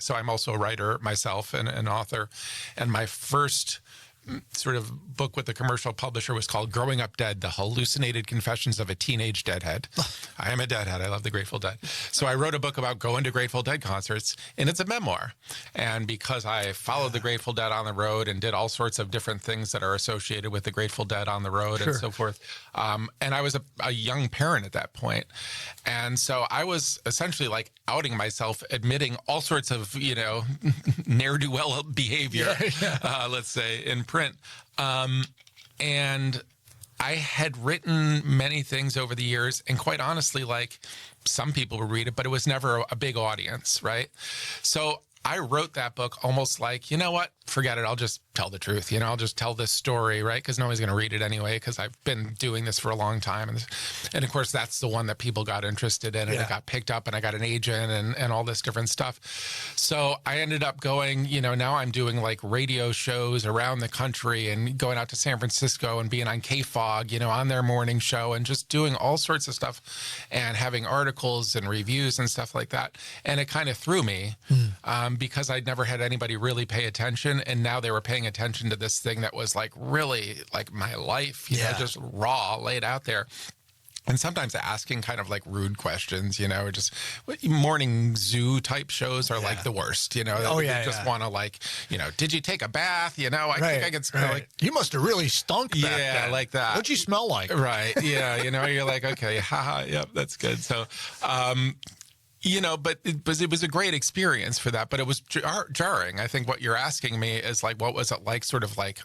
So I'm also a writer myself and an author. And my first sort of book with a commercial publisher was called Growing Up Dead, The Hallucinated Confessions of a Teenage Deadhead. I am a Deadhead. I love the Grateful Dead. So I wrote a book about going to Grateful Dead concerts, and it's a memoir. And because I followed the Grateful Dead on the road and did all sorts of different things that are associated with the Grateful Dead on the road and so forth. And I was a young parent at that point. And so I was essentially like outing myself, admitting all sorts of, ne'er-do-well behavior, let's say, in print. And I had written many things over the years, and quite honestly, like some people would read it, but it was never a big audience, right? So I wrote that book almost like, you know what, forget it. I'll just tell the truth. I'll just tell this story, right? Because nobody's going to read it anyway, because I've been doing this for a long time. And of course, that's the one that people got interested in, and it got picked up, and I got an agent and all this different stuff. So I ended up going, now I'm doing like radio shows around the country and going out to San Francisco and being on KFOG, on their morning show, and just doing all sorts of stuff and having articles and reviews and stuff like that. And it kind of threw me because I'd never had anybody really pay attention. And now they were paying attention to this thing that was like really like my life, just raw, laid out there. And sometimes asking kind of like rude questions, or just morning zoo type shows are like the worst, they just want to like, did you take a bath? I think I could smell like, you must have really stunk back then. Like that. What'd you smell like? Right. Yeah. You're like, okay, haha, yep, that's good. So, but it was a great experience for that, but it was jarring. I think what you're asking me is like, what was it like, sort of like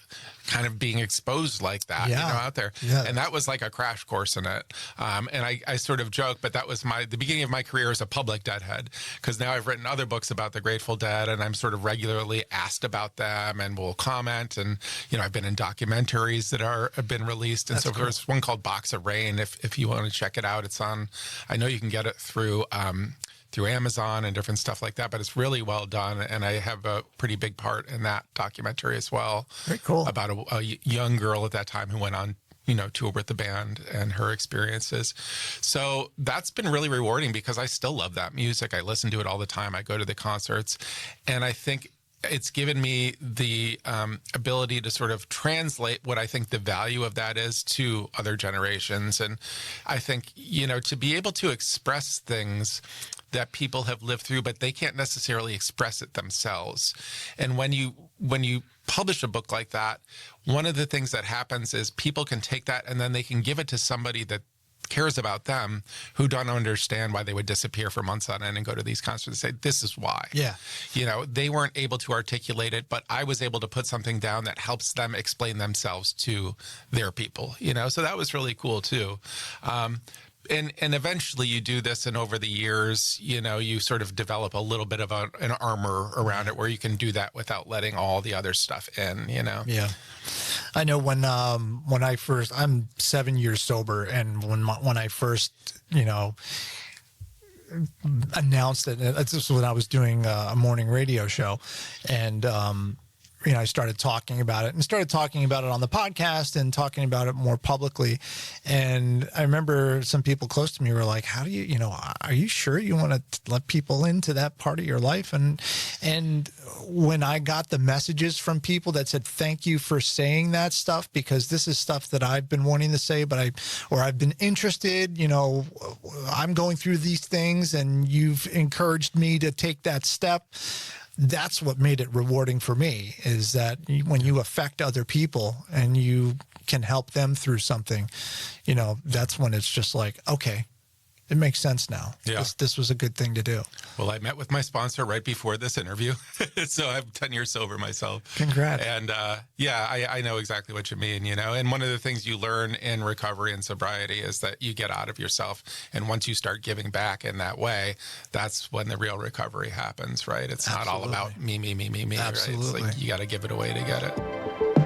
kind of being exposed like that, out there. Yeah. And that was like a crash course in it. And I sort of joke, but that was the beginning of my career as a public Deadhead, because now I've written other books about the Grateful Dead, and I'm sort of regularly asked about them and will comment. And, I've been in documentaries that have been released. And so there's one called Box of Rain. If you want to check it out, it's on, I know you can get it through Amazon and different stuff like that, but it's really well done. And I have a pretty big part in that documentary as well. Very cool. About a young girl at that time who went on, tour with the band and her experiences. So that's been really rewarding because I still love that music. I listen to it all the time. I go to the concerts, and I think it's given me the ability to sort of translate what I think the value of that is to other generations. And I think, to be able to express things that people have lived through, but they can't necessarily express it themselves. And when you publish a book like that, one of the things that happens is people can take that and then they can give it to somebody that cares about them, who don't understand why they would disappear for months on end and go to these concerts and say, this is why. Yeah. They weren't able to articulate it, but I was able to put something down that helps them explain themselves to their people, so that was really cool too. And eventually you do this, and over the years, you sort of develop a little bit of an armor around it where you can do that without letting all the other stuff in, Yeah. I know when I'm 7 years sober, and when I first, announced it, this was when I was doing a morning radio show, and I started talking about it on the podcast and talking about it more publicly. And I remember some people close to me were like, how do you, are you sure you want to let people into that part of your life? And when I got the messages from people that said, thank you for saying that stuff, because this is stuff that I've been wanting to say, but I've been interested, I'm going through these things, and you've encouraged me to take that step. That's what made it rewarding for me, is that when you affect other people and you can help them through something, that's when it's just like, okay, it makes sense now. Yeah. This was a good thing to do. Well, I met with my sponsor right before this interview. So I'm 10 years sober myself. Congrats. And I know exactly what you mean, And one of the things you learn in recovery and sobriety is that you get out of yourself. And once you start giving back in that way, that's when the real recovery happens, right? It's not all about me, Absolutely. right? It's like you got to give it away to get it.